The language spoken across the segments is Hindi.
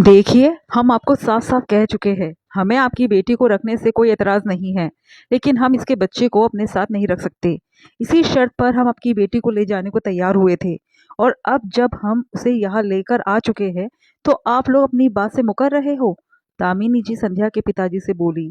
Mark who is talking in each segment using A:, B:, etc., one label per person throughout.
A: देखिए, हम आपको साफ-साफ कह चुके हैं, हमें आपकी बेटी को रखने से कोई एतराज़ नहीं है, लेकिन हम इसके बच्चे को अपने साथ नहीं रख सकते। इसी शर्त पर हम आपकी बेटी को ले जाने को तैयार हुए थे और अब जब हम उसे यहाँ लेकर आ चुके हैं, तो आप लोग अपनी बात से मुकर रहे हो। दामिनी जी संध्या के पिताजी से बोली।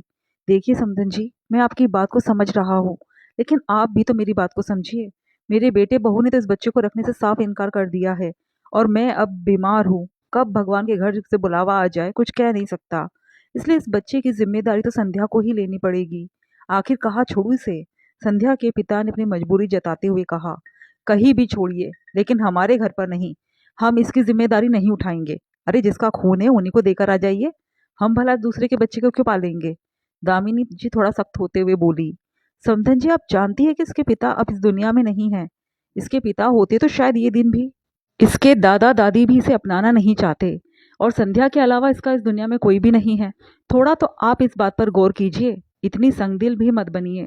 A: देखिए समधन जी, मैं आपकी बात को समझ रहा हूँ, लेकिन आप भी तो मेरी बात को समझिए। मेरे बेटे बहू ने तो इस बच्चे को रखने से साफ इनकार कर दिया है और मैं अब बीमार हूँ। कब भगवान के घर से बुलावा आ जाए कुछ कह नहीं सकता। इसलिए इस बच्चे की जिम्मेदारी तो संध्या को ही लेनी पड़ेगी। आखिर कहाँ छोड़ू इसे? संध्या के पिता ने अपनी मजबूरी जताते हुए कहा। कहीं भी छोड़िए, लेकिन हमारे घर पर नहीं। हम इसकी जिम्मेदारी नहीं उठाएंगे। अरे जिसका खून है उन्हीं को देकर आ जाइए। हम भला दूसरे के बच्चे को क्यों पालेंगे? दामिनी जी थोड़ा सख्त होते हुए बोली। समधन जी, आप जानती है कि इसके पिता अब इस दुनिया में नहीं है। इसके पिता होते तो शायद ये दिन भी। इसके दादा दादी भी इसे अपनाना नहीं चाहते और संध्या के अलावा इसका इस दुनिया में कोई भी नहीं है। थोड़ा तो आप इस बात पर गौर कीजिए। इतनी संगदिल भी मत बनिए।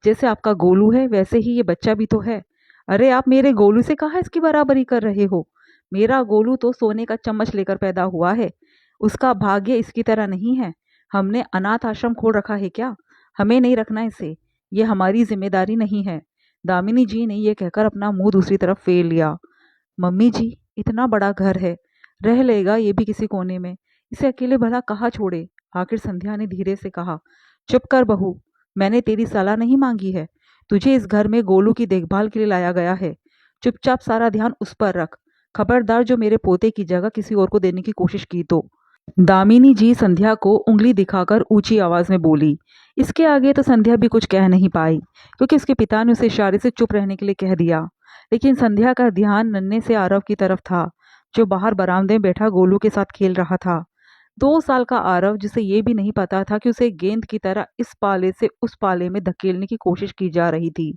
A: जैसे आपका गोलू है वैसे ही ये बच्चा भी तो है। अरे आप मेरे गोलू से कहाँ इसकी बराबरी कर रहे हो? मेरा गोलू तो सोने का चम्मच लेकर पैदा हुआ है। उसका भाग्य इसकी तरह नहीं है। हमने अनाथ आश्रम खोल रखा है क्या? हमें नहीं रखना इसे। ये हमारी जिम्मेदारी नहीं है। दामिनी जी ने यह कहकर अपना मुंह दूसरी तरफ फेर लिया। मम्मी जी, इतना बड़ा घर है, रह लेगा ये भी किसी कोने में। इसे अकेले भला कहाँ छोड़े? आखिर संध्या ने धीरे से कहा। चुप कर बहू, मैंने तेरी सलाह नहीं मांगी है। तुझे इस घर में गोलू की देखभाल के लिए लाया गया है। चुपचाप सारा ध्यान उस पर रख। खबरदार जो मेरे पोते की जगह किसी और को देने की कोशिश की तो। दामिनी जी संध्या को उंगली दिखाकर ऊंची आवाज में बोली। इसके आगे तो संध्या भी कुछ कह नहीं पाई, क्योंकि उसके पिता ने उसे इशारे से चुप रहने के लिए कह दिया। लेकिन संध्या का ध्यान नन्हे से आरव की तरफ था, जो बाहर बरामदे में बैठा गोलू के साथ खेल रहा था। 2 साल का आरव, जिसे ये भी नहीं पता था कि उसे गेंद की तरह इस पाले से उस पाले में धकेलने की कोशिश की जा रही थी,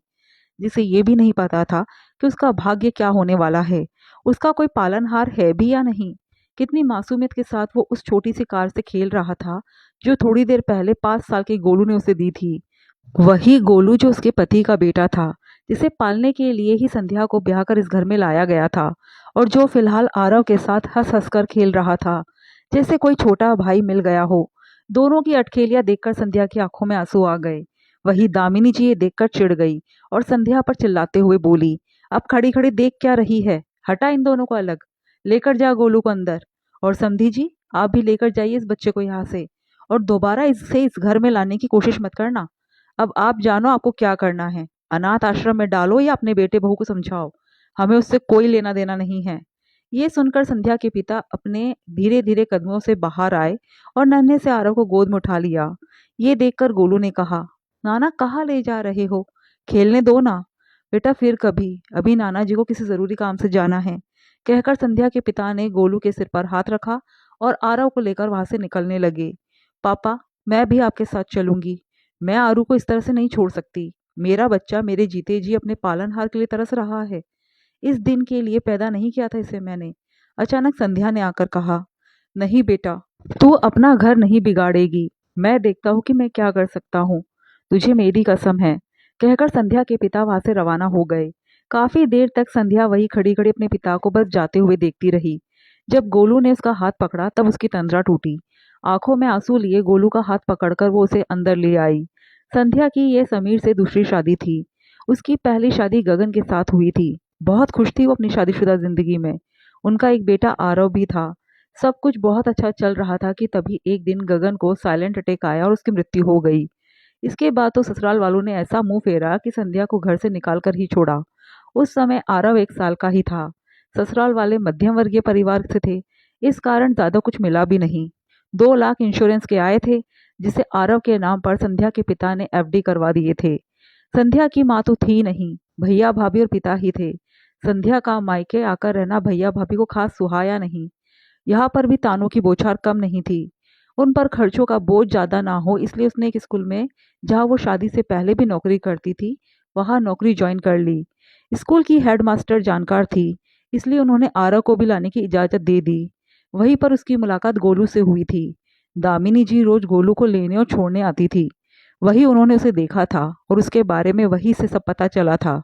A: जिसे ये भी नहीं पता था कि उसका भाग्य क्या होने वाला है, उसका कोई पालनहार है भी या नहीं। कितनी मासूमियत के साथ वो उस छोटी सी कार से खेल रहा था, जो थोड़ी देर पहले 5 साल के गोलू ने उसे दी थी। वही गोलू जो उसके पति का बेटा था, जिसे पालने के लिए ही संध्या को ब्याह कर इस घर में लाया गया था, और जो फिलहाल आरव के साथ हंस हंस कर खेल रहा था, जैसे कोई छोटा भाई मिल गया हो। दोनों की अटखेलियां देखकर संध्या की आंखों में आंसू आ गए। वही दामिनी जी ये देखकर चिढ़ गई और संध्या पर चिल्लाते हुए बोली। अब खड़ी खड़ी देख क्या रही है? हटा इन दोनों को अलग। लेकर जा गोलू को अंदर। और समधी जी, आप भी लेकर जाइए इस बच्चे को यहाँ से, और दोबारा इसे इस घर में लाने की कोशिश मत करना। अब आप जानो आपको क्या करना है। अनाथ आश्रम में डालो या अपने बेटे बहू को समझाओ। हमें उससे कोई लेना देना नहीं है। ये सुनकर संध्या के पिता अपने धीरे धीरे कदमों से बाहर आए और नन्हे से आरव को गोद में उठा लिया। ये देखकर गोलू ने कहा, नाना कहाँ ले जा रहे हो? खेलने दो ना। बेटा फिर कभी, अभी नाना जी को किसी जरूरी काम से जाना है। कहकर संध्या के पिता ने गोलू के सिर पर हाथ रखा और आरव को लेकर वहां से निकलने लगे। पापा, मैं भी आपके साथ चलूंगी। मैं आरू को इस तरह से नहीं छोड़ सकती। मेरा बच्चा मेरे जीते जी अपने पालनहार के लिए तरस रहा है। इस दिन के लिए पैदा नहीं किया था इसे मैंने। अचानक संध्या ने आकर कहा। नहीं बेटा, तू अपना घर नहीं बिगाड़ेगी। मैं देखता हूँ कि मैं क्या कर सकता हूँ। तुझे मेरी कसम है। कहकर संध्या के पिता वहां से रवाना हो गए। काफी देर तक संध्या वही खड़ी खड़ी अपने पिता को बस जाते हुए देखती रही। जब गोलू ने उसका हाथ पकड़ा तब उसकी तंद्रा टूटी। आंखों में आंसू लिए गोलू का हाथ पकड़कर वो उसे अंदर ले आई। संध्या की यह समीर से दूसरी शादी थी। उसकी पहली शादी गगन के साथ हुई थी। बहुत खुश थी वो अपनी शादीशुदा जिंदगी में। उनका एक बेटा आरव भी था। सब कुछ बहुत अच्छा चल रहा था कि तभी एक दिन गगन को साइलेंट अटैक आया और उसकी मृत्यु हो गई। इसके बाद तो ससुराल वालों ने ऐसा मुंह फेरा कि संध्या को घर से निकाल कर ही छोड़ा। उस समय आरव 1 साल का ही था। ससुराल वाले मध्यम वर्गीय परिवार से थे, इस कारण ज्यादा कुछ मिला भी नहीं। 2 लाख इंश्योरेंस के आए थे, जिसे आरव के नाम पर संध्या के पिता ने एफडी करवा दिए थे। संध्या की माँ तो थी नहीं, भैया भाभी और पिता ही थे। संध्या का मायके आकर रहना भैया भाभी को खास सुहाया नहीं। यहाँ पर भी तानों की बौछार कम नहीं थी। उन पर खर्चों का बोझ ज्यादा ना हो, इसलिए उसने एक स्कूल में, जहाँ वो शादी से पहले भी नौकरी करती थी, वहाँ नौकरी ज्वाइन कर ली। स्कूल की हेडमास्टर जानकार थी, इसलिए उन्होंने आरव को भी लाने की इजाजत दे दी। वहीं पर उसकी मुलाकात गोलू से हुई थी। दामिनी जी रोज गोलू को लेने और छोड़ने आती थी। वही उन्होंने उसे देखा था और उसके बारे में वही से सब पता चला था।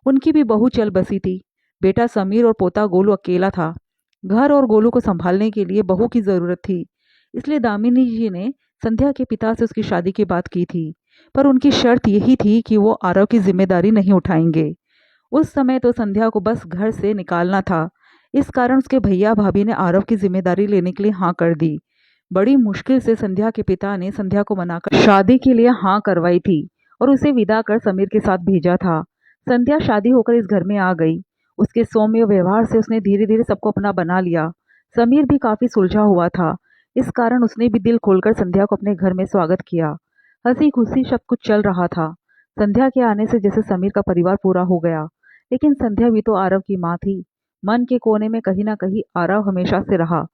A: उनकी भी बहू चल बसी थी। बेटा समीर और पोता गोलू अकेला था। घर और गोलू को संभालने के लिए बहू की जरूरत थी। इसलिए दामिनी जी ने संध्या के पिता से उसकी शादी की बात की थी। पर उनकी शर्त यही थी कि वो आरव की जिम्मेदारी नहीं उठाएंगे। उस समय तो संध्या को बस घर से निकालना था। इस कारण उसके भैया भाभी ने आरव की जिम्मेदारी लेने के लिए हाँ कर दी। बड़ी मुश्किल से संध्या के पिता ने संध्या को मनाकर शादी के लिए हाँ करवाई थी और उसे विदा कर समीर के साथ भेजा था। संध्या शादी होकर इस घर में आ गई। उसके सौम्य व्यवहार से उसने धीरे धीरे सबको अपना बना लिया। समीर भी काफी सुलझा हुआ था। इस कारण उसने भी दिल खोलकर संध्या को अपने घर में स्वागत किया। हंसी खुशी सब कुछ चल रहा था। संध्या के आने से जैसे समीर का परिवार पूरा हो गया। लेकिन संध्या भी तो आरव की माँ थी। मन के कोने में कहीं ना कहीं आरव हमेशा से रहा।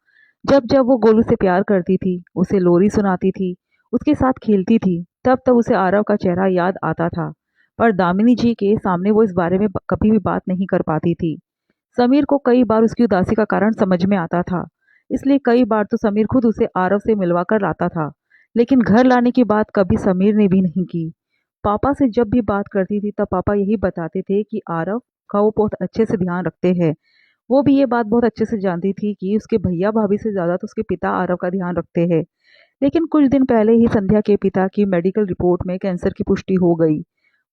A: जब जब वो गोलू से प्यार करती थी, उसे लोरी सुनाती थी, उसके साथ खेलती थी, तब तब उसे आरव का चेहरा याद आता था। पर दामिनी जी के सामने वो इस बारे में कभी भी बात नहीं कर पाती थी। समीर को कई बार उसकी उदासी का कारण समझ में आता था। इसलिए कई बार तो समीर खुद उसे आरव से मिलवा कर लाता था। लेकिन घर लाने की बात कभी समीर ने भी नहीं की। पापा से जब भी बात करती थी तब पापा यही बताते थे कि आरव का वो बहुत अच्छे से ध्यान रखते हैं। वो भी ये बात बहुत अच्छे से जानती थी कि उसके भैया भाभी से ज्यादा तो उसके पिता आरव का ध्यान रखते हैं। लेकिन कुछ दिन पहले ही संध्या के पिता की मेडिकल रिपोर्ट में कैंसर की पुष्टि हो गई।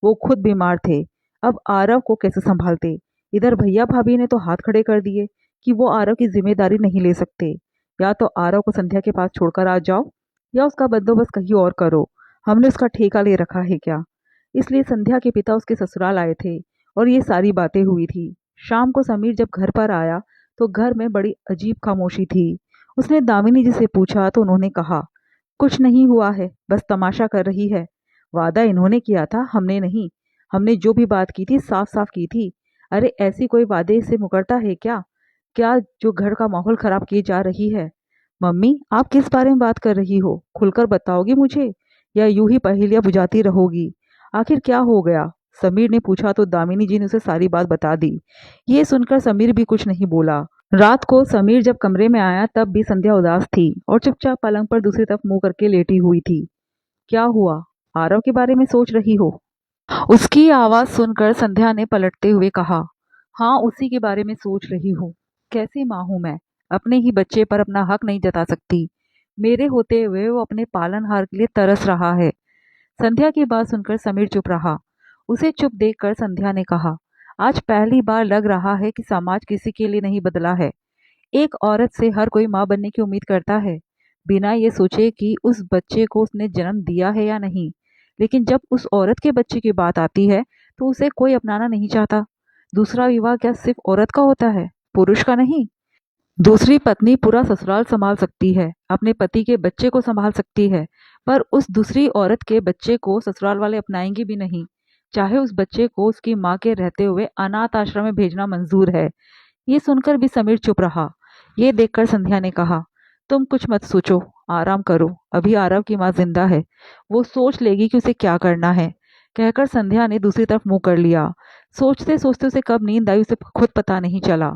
A: वो खुद बीमार थे। अब आरव को कैसे संभालते। इधर भैया भाभी ने तो हाथ खड़े कर दिए कि वो आरव की जिम्मेदारी नहीं ले सकते। या तो आरव को संध्या के पास छोड़कर आ जाओ या उसका बंदोबस्त कहीं और करो। हमने उसका ठेका ले रखा है क्या। इसलिए संध्या के पिता उसके ससुराल आए थे और ये सारी बातें हुई थी। शाम को समीर जब घर पर आया तो घर में बड़ी अजीब खामोशी थी। उसने दामिनी जी से पूछा तो उन्होंने कहा, कुछ नहीं हुआ है, बस तमाशा कर रही है। वादा इन्होंने किया था, हमने नहीं। हमने जो भी बात की थी साफ साफ की थी। अरे ऐसी कोई वादे से मुकरता है क्या। क्या जो घर का माहौल खराब किए जा रही है। मम्मी आप किस बारे में बात कर रही हो, खुलकर बताओगी मुझे या यूं ही पहेलियां बुझाती रहोगी। आखिर क्या हो गया। समीर ने पूछा तो दामिनी जी ने उसे सारी बात बता दी। ये सुनकर समीर भी कुछ नहीं बोला। रात को समीर जब कमरे में आया तब भी संध्या उदास थी और चुपचाप पलंग पर दूसरी तरफ मुंह करके लेटी हुई थी। क्या हुआ, आरव के बारे में सोच रही हो। उसकी आवाज सुनकर संध्या ने पलटते हुए कहा, हाँ उसी के बारे में सोच रही हूँ। कैसी माँ हूं मैं, अपने ही बच्चे पर अपना हक नहीं जता सकती। मेरे होते हुए वो अपने पालनहार के लिए तरस रहा है। संध्या की बात सुनकर समीर चुप रहा। उसे चुप देखकर संध्या ने कहा, आज पहली बार लग रहा है कि समाज किसी के लिए नहीं बदला है। एक औरत से हर कोई माँ बनने की उम्मीद करता है, बिना ये सोचे कि उस बच्चे को उसने जन्म दिया है या नहीं। लेकिन जब उस औरत के बच्चे की बात आती है तो उसे कोई अपनाना नहीं चाहता। दूसरा विवाह क्या सिर्फ औरत का होता है, पुरुष का नहीं। दूसरी पत्नी पूरा ससुराल संभाल सकती है, अपने पति के बच्चे को संभाल सकती है, पर उस दूसरी औरत के बच्चे को ससुराल वाले अपनाएंगे भी नहीं, चाहे उस बच्चे को उसकी माँ के रहते हुए अनाथ आश्रम में भेजना मंजूर है। ये सुनकर भी समीर चुप रहा। ये देखकर संध्या ने कहा, तुम कुछ मत सोचो, आराम करो, अभी आरव की माँ जिंदा है, वो सोच लेगी कि उसे क्या करना है। कहकर संध्या ने दूसरी तरफ मुंह कर लिया। सोचते सोचते उसे कब नींद आई उसे खुद पता नहीं चला।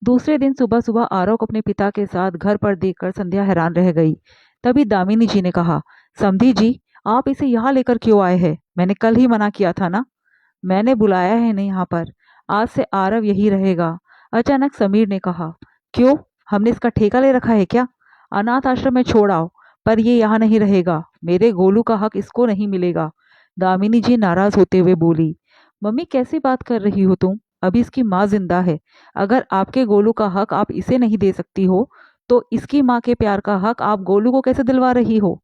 A: दूसरे दिन सुबह सुबह आरव को अपने पिता के साथ घर पर देखकर संध्या हैरान रह गई। तभी दामिनी जी ने कहा, समधी जी आप इसे यहाँ लेकर क्यों आए हैं, मैंने कल ही मना किया था ना। मैंने बुलाया है नहीं यहाँ पर, आज से आरव यही रहेगा। अचानक समीर ने कहा, क्यों, हमने इसका ठेका ले रखा है क्या। अनाथ आश्रम में छोड़ आओ, पर ये यहाँ नहीं रहेगा, मेरे गोलू का हक इसको नहीं मिलेगा। दामिनी जी नाराज होते हुए बोली, मम्मी कैसी बात कर रही हो तुम, अभी इसकी माँ जिंदा है। अगर आपके गोलू का हक आप इसे नहीं दे सकती हो तो इसकी माँ के प्यार का हक आप गोलू को कैसे दिलवा रही हो।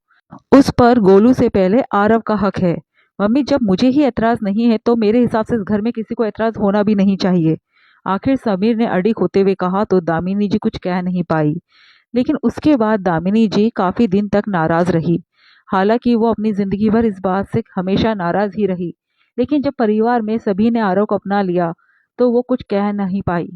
A: उस पर गोलू से पहले आरव का हक है। मम्मी जब मुझे ही ऐतराज नहीं है तो मेरे हिसाब से इस घर में किसी को ऐतराज होना भी नहीं चाहिए। आखिर समीर ने अड़िग होते हुए कहा तो दामिनी जी कुछ कह नहीं पाई। लेकिन उसके बाद दामिनी जी काफी दिन तक नाराज रही। हालांकि वो अपनी जिंदगी भर इस बात से हमेशा नाराज ही रही। लेकिन जब परिवार में सभी ने आरव को अपना लिया तो वो कुछ कह नहीं पाई।